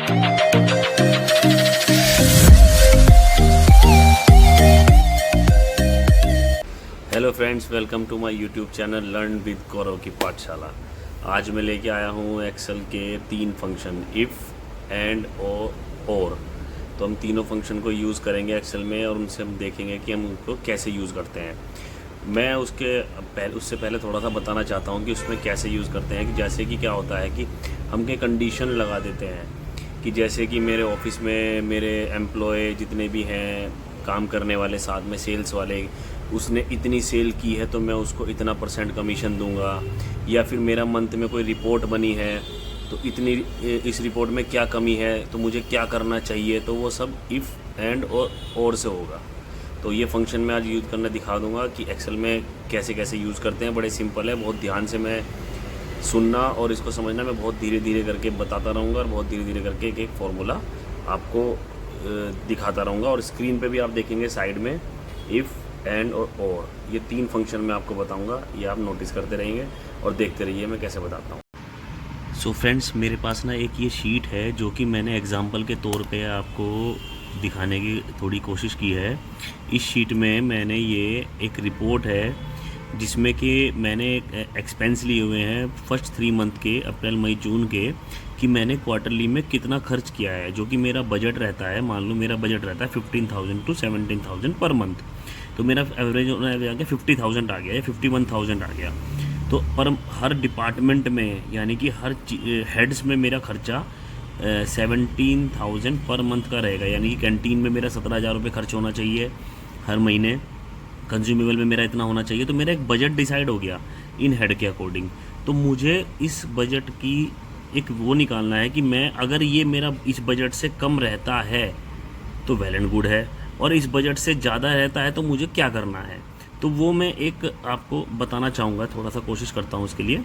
Hello friends, welcome to my YouTube channel learn with Gaurav ki Pathshala. आज मैं लेके आया हूँ एक्सेल के 3 फंक्शन, इफ़, एंड और। तो हम तीनों फंक्शन को यूज़ करेंगे एक्सेल में और उनसे हम देखेंगे कि हम उनको कैसे यूज़ करते हैं। मैं उससे पहले थोड़ा सा बताना चाहता हूँ कि उसमें कैसे यूज़ करते हैं। कि जैसे कि क्या होता है कि हम के कंडीशन लगा देते हैं कि जैसे कि मेरे ऑफिस में मेरे एम्प्लॉय जितने भी हैं, काम करने वाले, साथ में सेल्स वाले, उसने इतनी सेल की है तो मैं उसको इतना % कमीशन दूंगा। या फिर मेरा मंथ में कोई रिपोर्ट बनी है तो इतनी, इस रिपोर्ट में क्या कमी है तो मुझे क्या करना चाहिए, तो वो सब इफ़, एंड और से होगा। तो ये फंक्शन मैं आज यूज़ करना दिखा दूंगा कि एक्सेल में कैसे कैसे यूज़ करते हैं। बड़े सिंपल है, बहुत ध्यान से मैं सुनना और इसको समझना। मैं बहुत धीरे धीरे करके बताता रहूँगा और बहुत धीरे धीरे करके एक फॉर्मूला आपको दिखाता रहूँगा। और स्क्रीन पे भी आप देखेंगे साइड में इफ़, एंड और ये 3 फंक्शन मैं आपको बताऊंगा। ये आप नोटिस करते रहेंगे और देखते रहिए मैं कैसे बताता हूँ। सो फ्रेंड्स, मेरे पास ना एक ये शीट है जो कि मैंने एग्जांपल के तौर पे आपको दिखाने की थोड़ी कोशिश की है। इस शीट में मैंने ये एक रिपोर्ट है जिसमें कि मैंने एक्सपेंस लिए हुए हैं फर्स्ट 3 मंथ के, अप्रैल मई जून के, कि मैंने क्वार्टरली में कितना खर्च किया है। जो कि मेरा बजट रहता है, मान लो मेरा बजट रहता है 15,000 to 17,000 पर मंथ। तो मेरा एवरेज आ गया 50,000 आ गया या 51,000 आ गया। तो पर हर डिपार्टमेंट में यानी कि हर हेड्स में मेरा खर्चा 17,000 पर मंथ का रहेगा। यानी कि कैंटीन में मेरा 17,000 रुपये खर्च होना चाहिए हर महीने, कंज्यूमेबल में मेरा इतना होना चाहिए। तो मेरा एक बजट डिसाइड हो गया इन हेड के अकॉर्डिंग। तो मुझे इस बजट की एक वो निकालना है कि मैं, अगर ये मेरा इस बजट से कम रहता है तो वेल एंड गुड है, और इस बजट से ज़्यादा रहता है तो मुझे क्या करना है। तो वो मैं एक आपको बताना चाहूँगा, थोड़ा सा कोशिश करता हूँ उसके लिए।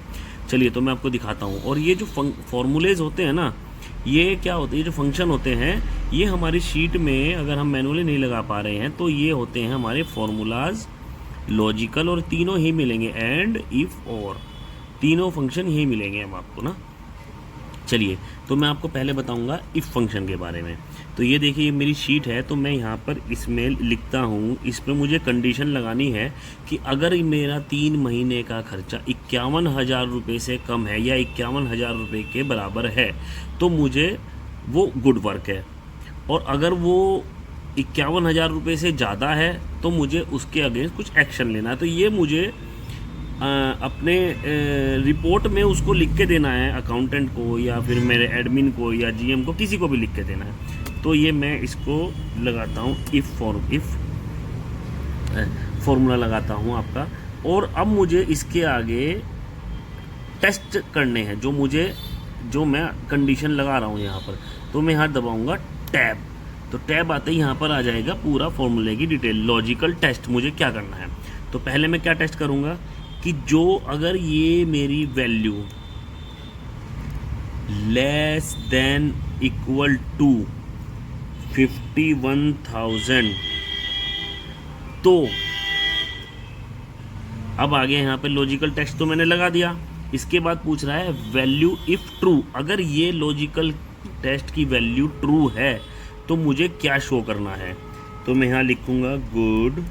चलिए तो मैं आपको दिखाता हूँ। और ये जो फॉर्मूलेज होते हैं ना, ये क्या होते हैं, ये जो फंक्शन होते हैं, ये हमारी शीट में अगर हम मैनुअली नहीं लगा पा रहे हैं तो ये होते हैं हमारे फॉर्मूलाज, लॉजिकल, और तीनों ही मिलेंगे, एंड, इफ़, और, तीनों फंक्शन यही मिलेंगे हम आपको ना। चलिए तो मैं आपको पहले बताऊंगा इफ़ फंक्शन के बारे में। तो ये देखिए, ये मेरी शीट है, तो मैं यहाँ पर इसमें लिखता हूँ, इस पर मुझे कंडीशन लगानी है कि अगर मेरा 3 महीने का खर्चा 51,000 रुपये से कम है या 51,000 रुपये के बराबर है तो मुझे वो गुड वर्क है। और अगर वो 51,000 रुपये से ज़्यादा है तो मुझे उसके अगेंस्ट कुछ एक्शन लेना है। तो ये मुझे अपने रिपोर्ट में उसको लिख के देना है, अकाउंटेंट को या फिर मेरे एडमिन को या जीएम को, किसी को भी लिख के देना है। तो ये मैं इसको लगाता हूँ इफ़ फॉर्मूला लगाता हूँ आपका। और अब मुझे इसके आगे टेस्ट करने हैं, जो मैं कंडीशन लगा रहा हूँ यहाँ पर। तो मैं यहाँ दबाऊँगा टैब, तो टैब आते ही यहाँ पर आ जाएगा पूरा फॉर्मूले की डिटेल, लॉजिकल टेस्ट मुझे क्या करना है। तो पहले मैं क्या टेस्ट करूँगा कि जो अगर ये मेरी value less than equal to 51,000, तो अब आगे यहाँ पे लॉजिकल टेस्ट तो मैंने लगा दिया। इसके बाद पूछ रहा है वैल्यू इफ ट्रू, अगर ये लॉजिकल टेस्ट की वैल्यू ट्रू है तो मुझे क्या शो करना है। तो मैं यहाँ लिखूंगा गुड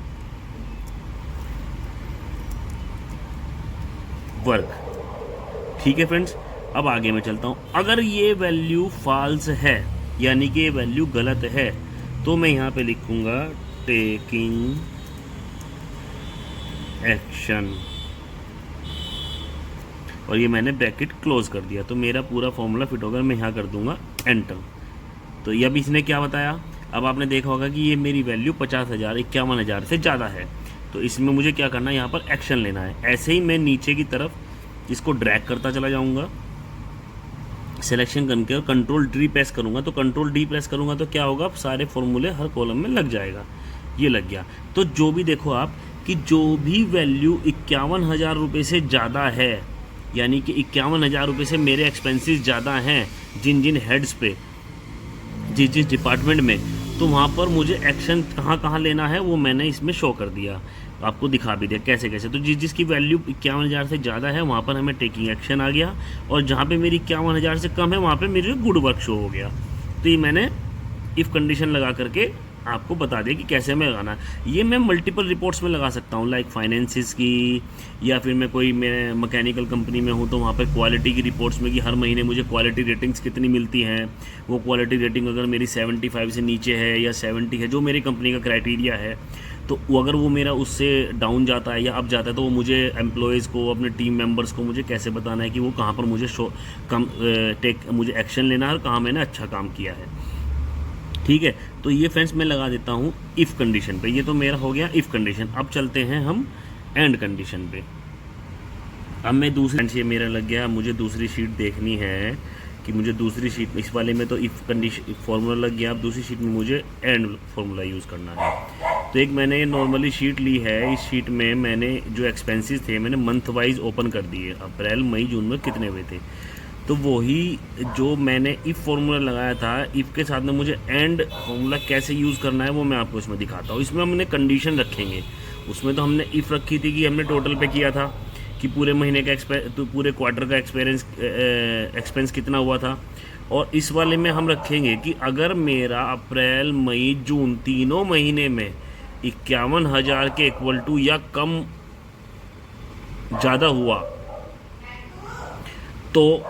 वर्क। ठीक है फ्रेंड्स, अब आगे मैं चलता हूँ। अगर ये वैल्यू फॉल्स है यानी कि ये वैल्यू गलत है तो मैं यहाँ पे लिखूंगा टेकिंग एक्शन, और ये मैंने ब्रैकेट क्लोज कर दिया। तो मेरा पूरा फॉर्मूला फिट होगा। मैं यहाँ कर दूंगा एंटर। तो ये अब इसने क्या बताया, अब आपने देखा होगा कि ये मेरी वैल्यू 50,000 51,000 से ज़्यादा है। तो इसमें मुझे क्या करना है, यहाँ पर एक्शन लेना है। ऐसे ही मैं नीचे की तरफ इसको ड्रैग करता चला जाऊँगा, सिलेक्शन करके, और कंट्रोल डी प्रेस करूँगा। तो कंट्रोल डी प्रेस करूँगा तो क्या होगा, सारे फॉर्मूले हर कॉलम में लग जाएगा। ये लग गया। तो जो भी देखो आप कि जो भी वैल्यू 51,000 रुपये से ज़्यादा है, यानी कि 51,000 रुपये से मेरे एक्सपेंसेस ज़्यादा हैं जिन जिन हेड्स पे, जिस डिपार्टमेंट में, तो वहाँ पर मुझे एक्शन कहाँ कहाँ लेना है वो मैंने इसमें शो कर दिया, आपको दिखा भी दिया कैसे कैसे। तो जिसकी वैल्यू 51,000 से ज़्यादा है वहाँ पर हमें टेकिंग एक्शन आ गया, और जहाँ पे मेरी 51,000 से कम है वहाँ पे मेरे गुड वर्क शो हो गया। तो ये मैंने इफ़ कंडीशन लगा करके आपको बता दिया कि कैसे हमें लगाना है। ये मैं मल्टीपल रिपोर्ट्स में लगा सकता हूँ, लाइक फाइनेंसिस की, या फिर मैं मैकेनिकल कंपनी में हूँ तो वहाँ पर क्वालिटी की रिपोर्ट्स में कि हर महीने मुझे क्वालिटी रेटिंग्स कितनी मिलती हैं। वो क्वालिटी रेटिंग अगर मेरी 75 से नीचे है या 70 है, जो मेरी कंपनी का क्राइटेरिया है, तो अगर वो मेरा उससे डाउन जाता है या अप जाता है, तो वो मुझे एम्प्लॉयज़ को, अपने टीम मेंबर्स को मुझे कैसे बताना है कि वो कहाँ पर मुझे मुझे एक्शन लेना है और कहाँ मैंने अच्छा काम किया है। ठीक है, तो ये फ्रेंड्स मैं लगा देता हूँ इफ़ कंडीशन पे। ये तो मेरा हो गया इफ़ कंडीशन। अब चलते हैं हम एंड कंडीशन पे। अब मैं दूसरी, ये मेरा लग गया, मुझे दूसरी शीट देखनी है कि मुझे दूसरी शीट, इस वाले में तो इफ़ कंडीशन फार्मूला लग गया, अब दूसरी शीट में मुझे एंड फार्मूला यूज़ करना है। तो एक मैंने नॉर्मली शीट ली है, इस शीट में मैंने जो एक्सपेंसेस थे मैंने मंथ वाइज ओपन कर दिए, अप्रैल मई जून में कितने हुए थे। तो वही जो मैंने इफ़ फार्मूला लगाया था, इफ़ के साथ में मुझे एंड फार्मूला कैसे यूज़ करना है वो मैं आपको इसमें दिखाता हूँ। इसमें हमने कंडीशन रखेंगे। उसमें तो हमने इफ़ रखी थी कि हमने टोटल पे किया था कि पूरे महीने का तो पूरे क्वार्टर का एक्सपेंस कितना हुआ था। और इस वाले में हम रखेंगे कि अगर मेरा अप्रैल मई जून तीनों महीने में 51,000 के इक्वल टू या कम ज़्यादा हुआ, तो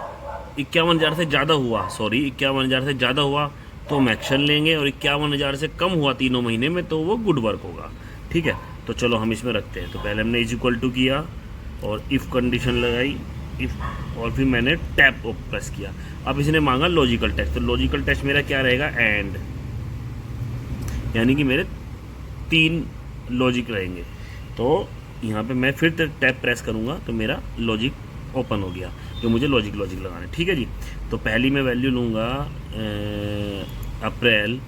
51,000 से ज़्यादा हुआ, 51,000 से ज़्यादा हुआ तो हम एक्शन लेंगे, और 51,000 से कम हुआ तीनों महीने में तो वो गुड वर्क होगा। ठीक है, तो चलो हम इसमें रखते हैं। तो पहले हमने इज इक्वल टू किया और इफ़ कंडीशन लगाई, इफ़, और फिर मैंने टैप प्रेस किया। अब इसने मांगा लॉजिकल टेस्ट, तो लॉजिकल टेस्ट मेरा क्या रहेगा, एंड, यानी कि मेरे 3 लॉजिक रहेंगे। तो यहाँ पे मैं फिर टैप प्रेस करूँगा तो मेरा लॉजिक ओपन हो गया, जो मुझे लॉजिक लगाना है। ठीक है जी, तो पहली मैं वैल्यू लूँगा अप्रैल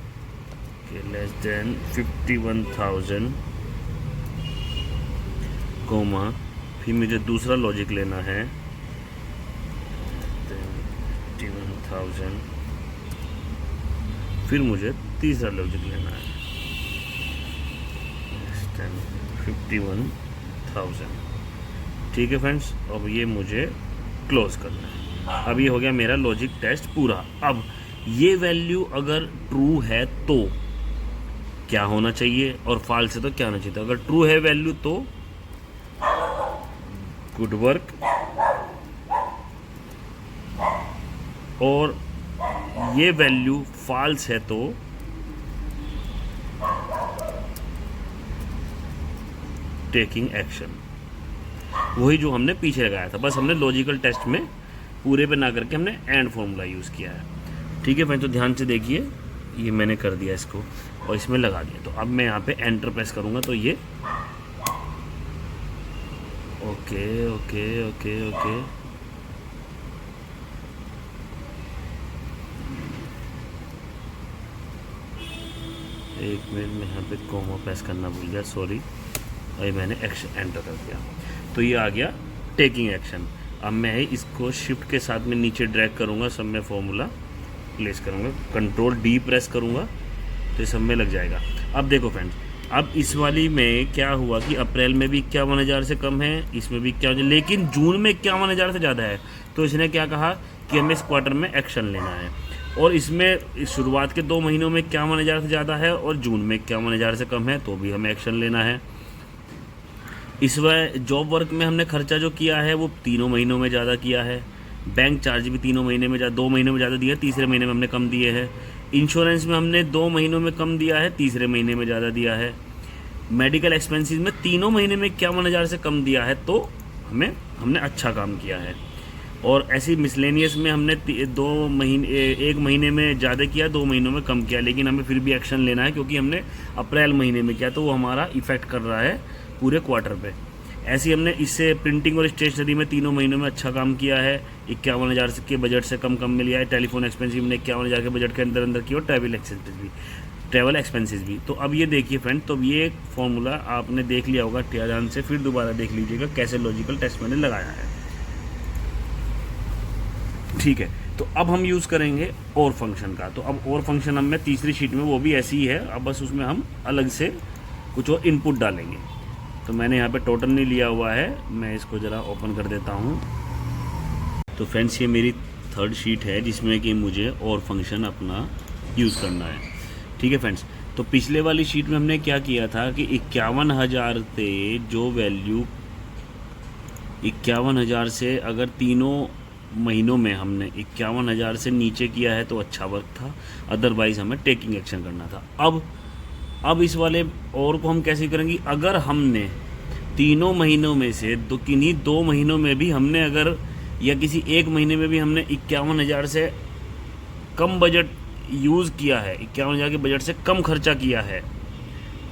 के लेस देन 51,000 कोमा, फिर मुझे दूसरा लॉजिक लेना है 51,000, फिर मुझे तीसरा लॉजिक लेना है 51,000। ठीक है फ्रेंड्स, अब ये मुझे क्लोज करना है। अब ये हो गया मेरा लॉजिक टेस्ट पूरा। अब ये वैल्यू अगर ट्रू है तो क्या होना चाहिए और फॉल्स है तो क्या होना चाहिए। तो अगर ट्रू है वैल्यू तो गुड वर्क, और ये वैल्यू फॉल्स है तो टेकिंग एक्शन। वही जो हमने पीछे लगाया था, बस हमने लॉजिकल टेस्ट में पूरे पे ना करके हमने एंड फॉर्मूला यूज़ किया है। ठीक है फ्रेंड, तो ध्यान से देखिए, ये मैंने कर दिया इसको और इसमें लगा दिया। तो अब मैं यहाँ पे एंटर प्रेस करूँगा तो ये ओके ओके ओके ओके, एक मिनट में यहाँ पे कोमा प्रेस करना भूल गया, सॉरी। और ये मैंने एक्शन एंटर कर दिया, तो ये आ गया टेकिंग एक्शन। अब मैं इसको शिफ्ट के साथ में नीचे ड्रैग करूँगा, सब में फॉर्मूला प्लेस करूँगा, कंट्रोल डी प्रेस करूँगा तो ये सब में लग जाएगा। अब देखो फ्रेंड्स, अब इस वाली में क्या हुआ कि अप्रैल में भी 51,000 से कम है, इसमें भी 51,000, लेकिन जून में 51,000 से ज़्यादा है। तो इसने क्या कहा कि हमें इस क्वार्टर में एक्शन लेना है, और इसमें शुरुआत के 2 महीनों में 51,000 से ज़्यादा है और जून में 51,000 से कम है, तो भी हमें एक्शन लेना है। इस बार जॉब वर्क में हमने खर्चा जो किया है वो 3 महीनों में ज़्यादा किया है। बैंक चार्ज भी 3 महीने में 2 महीनों में ज़्यादा दिया, तीसरे महीने में हमने कम दिए हैं। इंश्योरेंस में हमने 2 महीनों में कम दिया है, तीसरे महीने में ज़्यादा दिया है। मेडिकल एक्सपेंसेस में 3 महीने में 51,000 से कम दिया है, तो हमने अच्छा काम किया है। और ऐसी मिसलेनियस में हमने 2 महीने 1 महीने में ज़्यादा किया, 2 महीनों में कम किया, लेकिन हमें फिर भी एक्शन लेना है क्योंकि हमने अप्रैल महीने में किया, तो वो हमारा इफ़ेक्ट कर रहा है पूरे क्वार्टर पे। ऐसे हमने इससे प्रिंटिंग और स्टेशनरी में 3 महीनों में अच्छा काम किया है, 51,000 के बजट से कम में लिया है। टेलीफोन एक्सपेंसिस हमने 51,000 के बजट के अंदर किया, और ट्रैवल एक्सपेंसेस भी। तो अब ये देखिए फ्रेंड, तो ये फॉर्मूला आपने देख लिया होगा ध्यान से, फिर दोबारा देख लीजिएगा कैसे लॉजिकल टेस्ट मैंने लगाया है। ठीक है, तो अब हम यूज़ करेंगे और फंक्शन का। तो अब और फंक्शन हम मैं तीसरी शीट में, वो भी ऐसी ही है, अब बस उसमें हम अलग से कुछ और इनपुट डालेंगे। तो मैंने यहाँ पे टोटल नहीं लिया हुआ है, मैं इसको ज़रा ओपन कर देता हूँ। तो फ्रेंड्स, ये मेरी 3rd शीट है जिसमें कि मुझे और फंक्शन अपना यूज़ करना है। ठीक है फ्रेंड्स, तो पिछले वाली शीट में हमने क्या किया था कि 51,000 से जो वैल्यू 51,000 से अगर तीनों महीनों में हमने 51,000 से नीचे किया है तो अच्छा वर्क था, अदरवाइज़ हमें टेकिंग एक्शन करना था। अब इस वाले और को हम कैसे करेंगे, अगर हमने तीनों महीनों में से किन्हीं 2 महीनों में भी हमने अगर या किसी एक महीने में भी हमने 51,000 से कम बजट यूज़ किया है, 51,000 के बजट से कम खर्चा किया है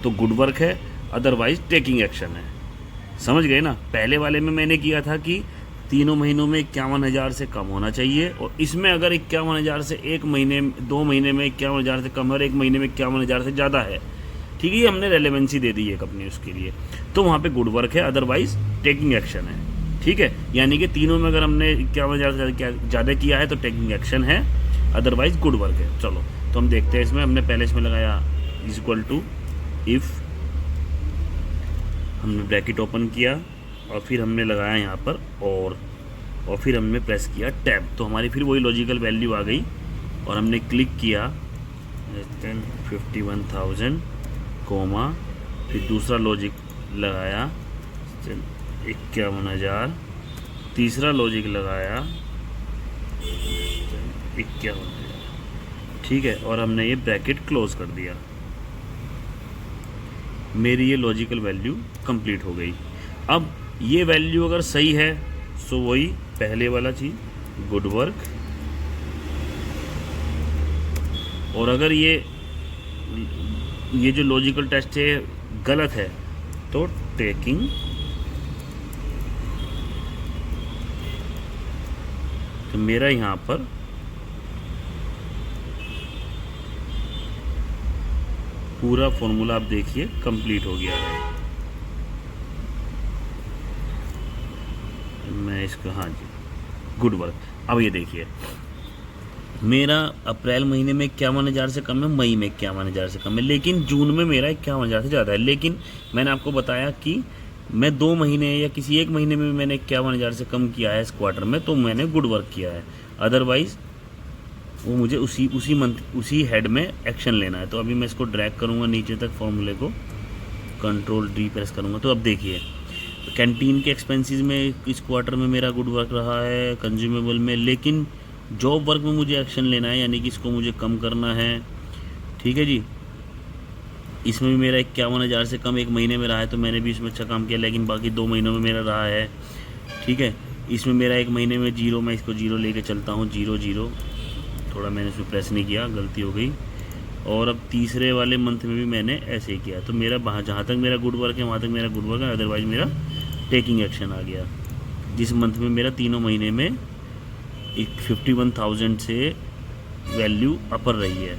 तो गुड वर्क है, अदरवाइज टेकिंग एक्शन है। समझ गए ना। पहले वाले में मैंने किया था कि तीनों महीनों में 51,000 से कम होना चाहिए, और इसमें अगर 51,000 से एक महीने 2 महीने में 51,000 से कम और एक महीने में 51,000 से ज़्यादा है, ठीक है, ये हमने रेलेवेंसी दे दी है कंपनी उसके लिए, तो वहाँ पे गुड वर्क है, अदरवाइज टेकिंग एक्शन है। ठीक है, यानी कि तीनों में अगर हमने 51,000 से ज़्यादा किया है तो टेकिंग एक्शन है, अदरवाइज गुड वर्क है। चलो तो हम देखते हैं इसमें। हमने पहले इसमें लगाया इज इक्वल टू इफ़, हमने ब्रैकेट ओपन किया और फिर हमने लगाया यहाँ पर और फिर हमने प्रेस किया टैब, तो हमारी फिर वही लॉजिकल वैल्यू आ गई और हमने क्लिक किया 51,000 कोमा, फिर दूसरा लॉजिक लगाया 51,000, तीसरा लॉजिक लगाया 51,000। ठीक है, और हमने ये ब्रैकेट क्लोज कर दिया। मेरी ये लॉजिकल वैल्यू कंप्लीट हो गई। अब ये वैल्यू अगर सही है सो वही पहले वाला चीज़ गुड वर्क, और अगर ये जो लॉजिकल टेस्ट है गलत है तो टेकिंग तो मेरा यहाँ पर पूरा फॉर्मूला आप देखिए कंप्लीट हो गया है। मैं इसको, हाँ जी, गुड वर्क। अब ये देखिए मेरा अप्रैल महीने में 51,000 से कम है, मई में 51,000 से कम है, लेकिन जून में मेरा 51,000 से ज़्यादा है। लेकिन मैंने आपको बताया कि मैं 2 महीने या किसी एक महीने में मैंने 51,000 से कम किया है इस क्वार्टर में, तो मैंने गुड वर्क किया है, अदरवाइज़ वो मुझे उसी मंथ उसी हेड में एक्शन लेना है। तो अभी मैं इसको ड्रैग करूँगा नीचे तक, फॉर्मूले को कंट्रोल डी प्रेस करूँगा, तो अब देखिए कैंटीन के एक्सपेंसेस में इस क्वार्टर में मेरा गुड वर्क रहा है, कंज्यूमेबल में, लेकिन जॉब वर्क में मुझे एक्शन लेना है, यानी कि इसको मुझे कम करना है। ठीक है जी, इसमें भी मेरा 51,000 से कम एक महीने में रहा है तो मैंने भी इसमें अच्छा काम किया, लेकिन बाकी 2 महीनों में मेरा रहा है। ठीक है, इसमें मेरा एक महीने में 0, मैं इसको 0 लेके चलता हूँ, 0, थोड़ा मैंने इसमें प्रेस नहीं किया, गलती हो गई। और अब तीसरे वाले मंथ में भी मैंने ऐसे ही किया, तो मेरा जहाँ तक मेरा गुड वर्क है वहाँ तक मेरा गुड वर्क है, अदरवाइज़ मेरा टेकिंग एक्शन आ गया, जिस मंथ में मेरा तीनों महीने में 51,000 से वैल्यू अपर रही है।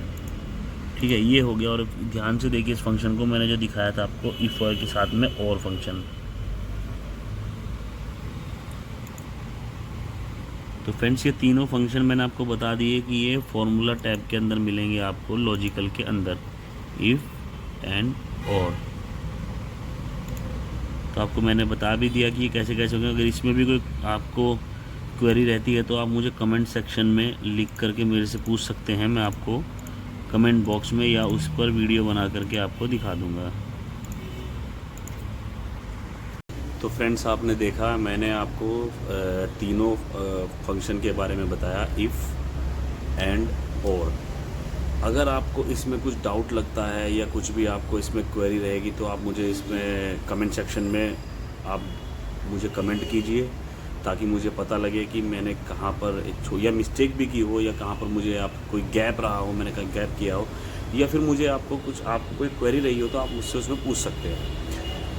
ठीक है, ये हो गया। और ध्यान से देखिए इस फंक्शन को, मैंने जो दिखाया था आपको इफ के साथ में और फंक्शन। तो फ्रेंड्स ये तीनों फंक्शन मैंने आपको बता दिए कि ये फॉर्मूला टैब के अंदर मिलेंगे आपको, लॉजिकल के अंदर, इफ़ एंड और। तो आपको मैंने बता भी दिया कि ये कैसे कैसे होंगे। अगर इसमें भी कोई आपको क्वेरी रहती है तो आप मुझे कमेंट सेक्शन में लिख करके मेरे से पूछ सकते हैं, मैं आपको कमेंट बॉक्स में या उस पर वीडियो बना करके आपको दिखा दूंगा। तो फ्रेंड्स आपने देखा, मैंने आपको तीनों फंक्शन के बारे में बताया, इफ़ एंड और। अगर आपको इसमें कुछ डाउट लगता है या कुछ भी आपको इसमें क्वेरी रहेगी तो आप मुझे इसमें कमेंट सेक्शन में आप मुझे कमेंट कीजिए, ताकि मुझे पता लगे कि मैंने कहाँ पर या मिस्टेक भी की हो, या कहाँ पर मुझे आप कोई गैप रहा हो, मैंने कहीं गैप किया हो, या फिर मुझे आपको कोई क्वेरी रही हो तो आप मुझसे उसमें पूछ सकते हैं।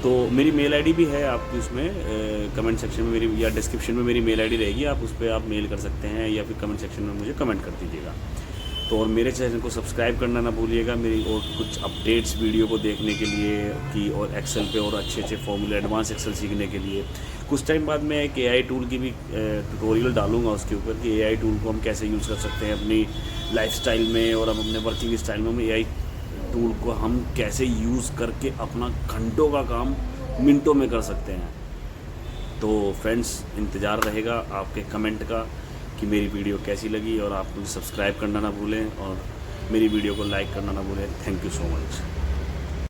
तो मेरी मेल आईडी भी है आपकी उसमें कमेंट सेक्शन में, मेरी या डिस्क्रिप्शन में मेरी मेल आईडी रहेगी, आप उस पर आप मेल कर सकते हैं या फिर कमेंट सेक्शन में मुझे कमेंट कर दीजिएगा। तो और मेरे चैनल को सब्सक्राइब करना ना भूलिएगा, मेरी और कुछ अपडेट्स वीडियो को देखने के लिए कि और एक्सेल पे और अच्छे अच्छे फॉर्मूले, एडवांस एक्सेल सीखने के लिए। कुछ टाइम बाद मैं एक AI टूल की भी ट्यूटोरियल डालूंगा उसके ऊपर कि AI टूल को हम कैसे यूज़ कर सकते हैं अपनी लाइफस्टाइल में और हम अपने वर्किंग स्टाइल में। AI टूल को हम कैसे यूज़ करके अपना घंटों का काम मिनटों में कर सकते हैं। तो फ्रेंड्स इंतज़ार रहेगा आपके कमेंट का कि मेरी वीडियो कैसी लगी, और आप मुझे सब्सक्राइब करना ना भूलें और मेरी वीडियो को लाइक करना ना भूलें। Thank you so much.